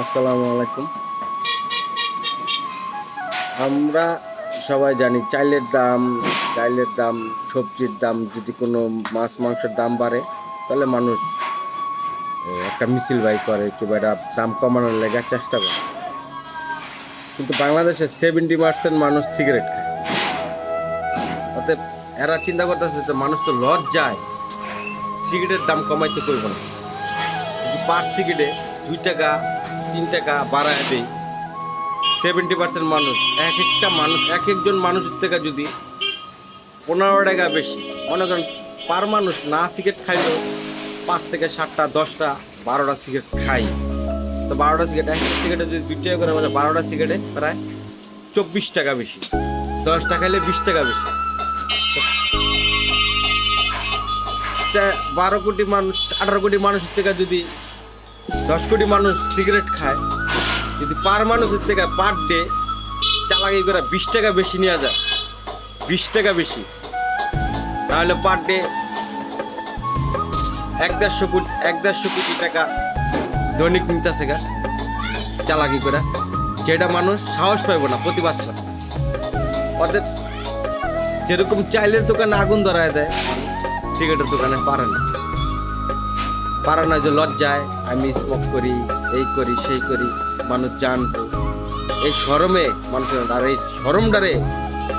আসসালামু আলাইকুম। আমরা সবাই জানি চাইলের দাম, সবজির দাম, যদি কোনো মাছ মাংসের দাম বাড়ে তাহলে মানুষ একটা মিছিল বাই করে কিংবা এটা দাম কমানোর লেগে চেষ্টা করে। কিন্তু বাংলাদেশের 70% মানুষ সিগারেট খায়। অতএব এরা চিন্তা করতেছে যে মানুষ তো লজ্জায় সিগারেটের দাম কমাইতে করব না, যদি পার সিগারেটে 2 টাকা 3 টাকা বাড়ায় দেয়, 70% মানুষ এক একজন মানুষের থেকে যদি 15 টাকা বেশি, মনে করেন পার মানুষ না সিগারেট খাইলেও 5 থেকে 7টা 10টা 12টা সিগারেট খাই, তো 12টা সিগারেট, একটা সিগারেটে যদি 2 টাকা করে, মানে 12টা সিগারেটে প্রায় 24 টাকা বেশি, 10টা খাইলে 20 টাকা বেশি। 12 কোটি মানুষ, 18 কোটি মানুষের থেকে যদি 10 কোটি মানুষ সিগারেট খায়, যদি পার মানুষের থেকে পার ডে চালাকি করে 20 টাকা বেশি নেওয়া যায়, 20 টাকা বেশি, তাহলে পার ডে 1-1.5 কোটি টাকা দৈনিক নিতেছে গা চালাকি করে, যেটা মানুষ সাহস পাইব না প্রতিবাদ ছাড়া। অর্থাৎ যেরকম চাইলের দোকানে আগুন ধরায় দেয়, সিগারেটের দোকানে পারে না যে লজ্জায় আমি স্মোক করি, এই করি সেই করি, মানুষ জানতো। এই শরমে মানুষের, আর এই শরমটারে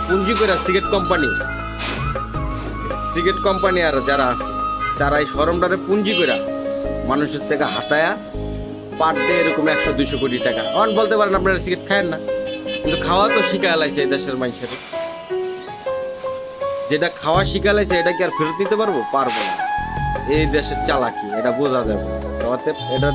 পুঁজি করে সিগারেট কোম্পানি আর যারা আছে, তারা এই শরমটারে পুঁজি করে মানুষের থেকে হাতায়া পার ডে এরকম 100-200 কোটি টাকা। অন বলতে পারেন আপনারা সিগারেট খায়েন না, কিন্তু খাওয়া তো শিখা লাইছে এই দেশের মানুষের। যেটা খাওয়া শিখা লাইছে এটা কি আর ফেরত নিতে পারবো না। এই দেশের চালাকি এটা বোঝা যাবে। এটা